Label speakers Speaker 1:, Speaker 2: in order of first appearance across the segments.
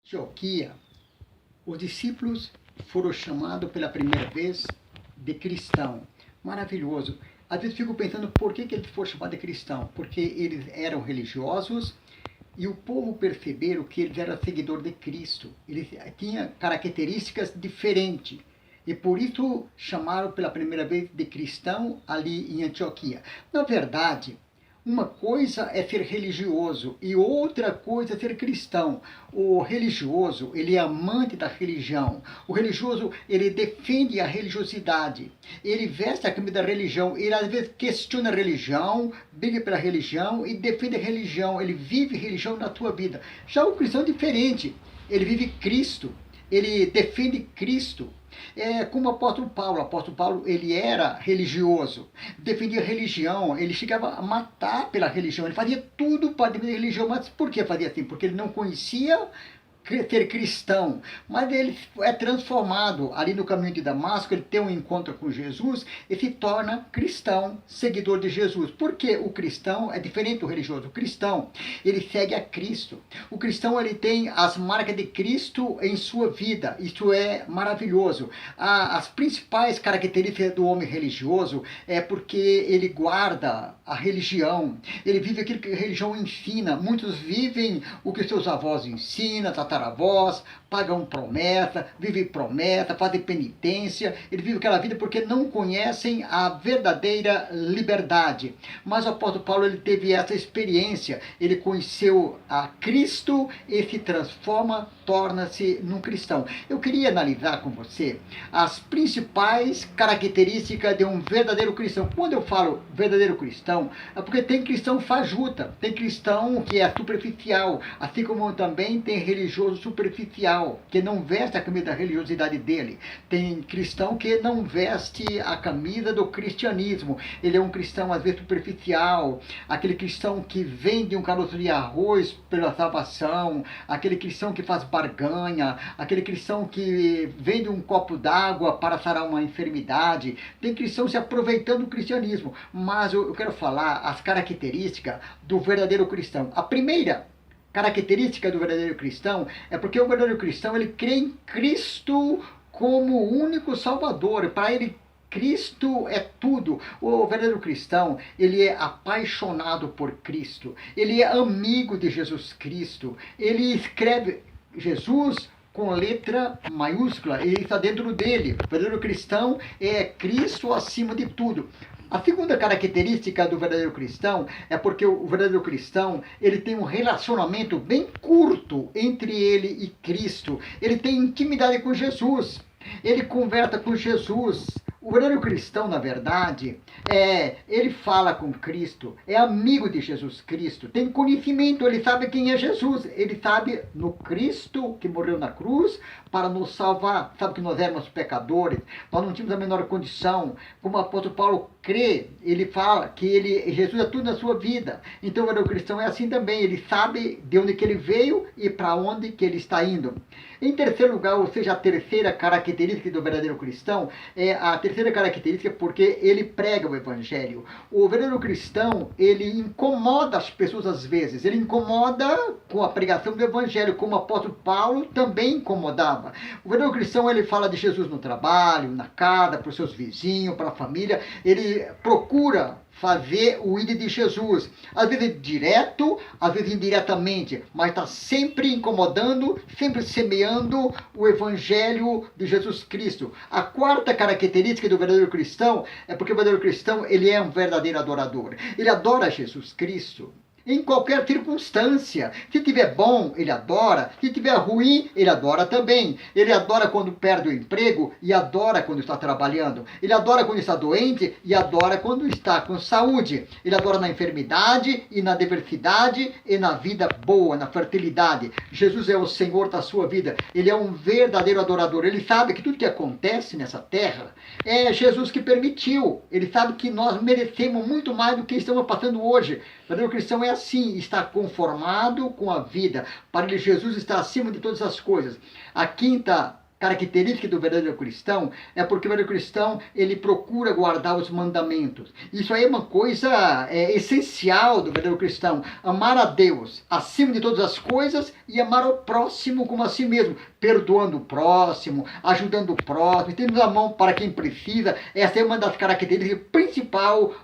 Speaker 1: Antioquia, os discípulos foram chamados pela primeira vez de cristão. Maravilhoso. Às vezes fico pensando por que eles foram chamados de cristão. Porque eles eram religiosos e o povo perceberam que eles eram seguidores de Cristo. Eles tinham características diferentes. E por isso chamaram pela primeira vez de cristão ali em Antioquia. Na verdade, uma coisa é ser religioso e outra coisa é ser cristão. O religioso, ele é amante da religião. O religioso, ele defende a religiosidade. Ele veste a camisa da religião. Ele às vezes questiona a religião, briga pela religião e defende a religião. Ele vive religião na sua vida. Já o cristão é diferente. Ele vive Cristo. Ele defende Cristo. É como o apóstolo Paulo. O apóstolo Paulo, ele era religioso, defendia a religião, ele chegava a matar pela religião, ele fazia tudo para defender a religião. Mas por que fazia assim? Porque ele não conhecia ser cristão, mas ele é transformado ali no caminho de Damasco, ele tem um encontro com Jesus e se torna cristão, seguidor de Jesus. Porque o cristão é diferente do religioso. O cristão, ele segue a Cristo. O cristão, ele tem as marcas de Cristo em sua vida. Isso é maravilhoso. As principais características do homem religioso é porque ele guarda a religião, ele vive aquilo que a religião ensina. Muitos vivem o que seus avós ensinam, tataravós, pagam promessa, vivem promessa, fazem penitência. Ele vive aquela vida porque não conhecem a verdadeira liberdade. Mas o apóstolo Paulo, ele teve essa experiência. Ele conheceu a Cristo e se transforma, torna-se num cristão. Eu queria analisar com você as principais características de um verdadeiro cristão. Quando eu falo verdadeiro cristão, é porque tem cristão fajuta, tem cristão que é superficial, assim como também tem religioso superficial, que não veste a camisa da religiosidade dele. Tem cristão que não veste a camisa do cristianismo. Ele é um cristão às vezes superficial, aquele cristão que vende um caroço de arroz pela salvação, aquele cristão que faz barganha, aquele cristão que vende um copo d'água para sarar uma enfermidade. Tem cristão se aproveitando do cristianismo. Mas eu quero falar as características do verdadeiro cristão. A primeira característica do verdadeiro cristão é porque o verdadeiro cristão, ele crê em Cristo como o único Salvador. Para ele, Cristo é tudo. O verdadeiro cristão, ele é apaixonado por Cristo. Ele é amigo de Jesus Cristo. Ele escreve Jesus com letra maiúscula, ele está dentro dele. O verdadeiro cristão é Cristo acima de tudo. A segunda característica do verdadeiro cristão é porque o verdadeiro cristão, ele tem um relacionamento bem curto entre ele e Cristo. Ele tem intimidade com Jesus. Ele conversa com Jesus. O verdadeiro cristão, na verdade, ele fala com Cristo, é amigo de Jesus Cristo, tem conhecimento, ele sabe quem é Jesus, ele sabe no Cristo que morreu na cruz para nos salvar, sabe que nós éramos pecadores, nós não tínhamos a menor condição. Como o apóstolo Paulo crê, ele fala que Jesus é tudo na sua vida. Então o verdadeiro cristão é assim também, ele sabe de onde que ele veio e para onde que ele está indo. Em terceiro lugar, ou seja, a terceira característica do verdadeiro cristão, é a terceira característica porque ele prega o evangelho. O verdadeiro cristão, ele incomoda as pessoas às vezes, ele incomoda com a pregação do evangelho, como o apóstolo Paulo também incomodava. O verdadeiro cristão, ele fala de Jesus no trabalho, na casa, para os seus vizinhos, para a família, ele procura fazer o ID de Jesus, às vezes direto, às vezes indiretamente, mas está sempre incomodando, sempre semeando o evangelho de Jesus Cristo. A quarta característica do verdadeiro cristão é porque o verdadeiro cristão, ele é um verdadeiro adorador. Ele adora Jesus Cristo em qualquer circunstância. Se tiver bom, ele adora. Se tiver ruim, ele adora também. Ele adora quando perde o emprego e adora quando está trabalhando. Ele adora quando está doente e adora quando está com saúde. Ele adora na enfermidade e na diversidade e na vida boa, na fertilidade. Jesus é o Senhor da sua vida. Ele é um verdadeiro adorador. Ele sabe que tudo que acontece nessa terra é Jesus que permitiu. Ele sabe que nós merecemos muito mais do que estamos passando hoje. O verdadeiro cristão é assim, está conformado com a vida. Para ele, Jesus está acima de todas as coisas. A quinta característica do verdadeiro cristão é porque o verdadeiro cristão, ele procura guardar os mandamentos. Isso aí é uma coisa essencial do verdadeiro cristão. Amar a Deus acima de todas as coisas e amar o próximo como a si mesmo, perdoando o próximo, ajudando o próximo, tendo a mão para quem precisa. Essa é uma das características principais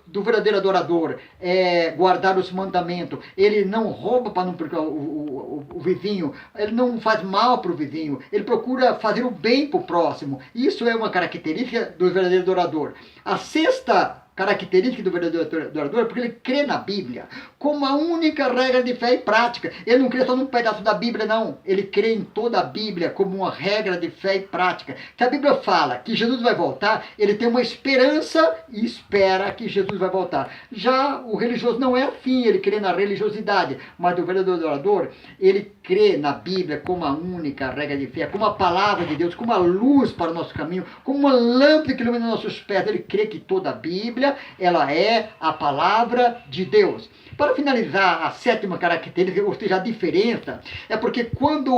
Speaker 1: do verdadeiro adorador, é guardar os mandamentos. Ele não rouba para não perder o vizinho, ele não faz mal para o vizinho, ele procura fazer o bem para o próximo. Isso é uma característica do verdadeiro adorador. A sexta característica do verdadeiro adorador é porque ele crê na Bíblia como a única regra de fé e prática. Ele não crê só num pedaço da Bíblia, não. Ele crê em toda a Bíblia como uma regra de fé e prática. Se a Bíblia fala que Jesus vai voltar, ele tem uma esperança e espera que Jesus vai voltar. Já o religioso não é assim, ele crê na religiosidade, mas o verdadeiro adorador, ele crê na Bíblia como a única regra de fé, como a palavra de Deus, como a luz para o nosso caminho, como uma lâmpada que ilumina nossos pés. Ele crê que toda a Bíblia, ela é a palavra de Deus. Para finalizar, a sétima característica, ou seja, a diferença, é porque quando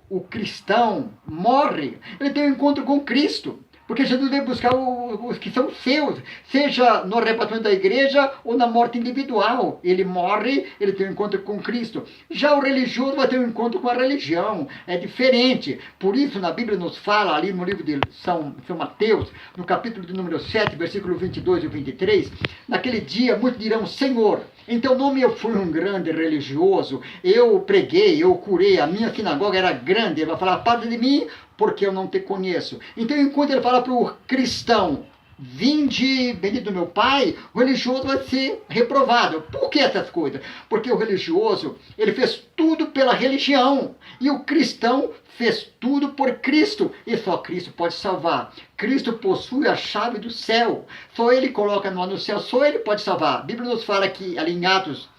Speaker 1: o cristão morre, ele tem um encontro com Cristo. Porque Jesus veio buscar os que são seus, seja no arrebatamento da igreja ou na morte individual. Ele morre, ele tem um encontro com Cristo. Já o religioso vai ter um encontro com a religião, é diferente. Por isso, na Bíblia nos fala, ali no livro de São Mateus, no capítulo de número 7, versículo 22 e 23, naquele dia muitos dirão: Senhor, em teu nome eu fui um grande religioso, eu preguei, eu curei, a minha sinagoga era grande. Ele vai falar: parte de mim, porque eu não te conheço. Então, enquanto ele fala para o cristão: vinde, bendito do meu Pai, o religioso vai ser reprovado. Por que essas coisas? Porque o religioso, ele fez tudo pela religião, e o cristão fez tudo por Cristo, e só Cristo pode salvar. Cristo possui a chave do céu, só Ele coloca no céu, só Ele pode salvar. A Bíblia nos fala que, ali em Atos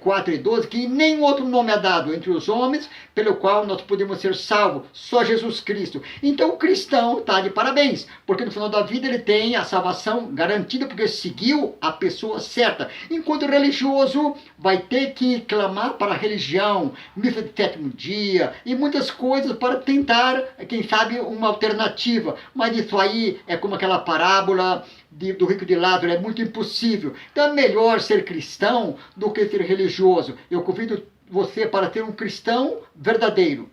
Speaker 1: 4 e 12, que nenhum outro nome é dado entre os homens pelo qual nós podemos ser salvos, só Jesus Cristo. Então o cristão está de parabéns, porque no final da vida ele tem a salvação garantida, porque seguiu a pessoa certa. Enquanto o religioso vai ter que clamar para a religião, missa de sétimo dia e muitas coisas para tentar, quem sabe, uma alternativa. Mas isso aí é como aquela parábola do rico de Lázaro, é muito impossível. Então é melhor ser cristão do que ser religioso. Eu convido você para ser um cristão verdadeiro.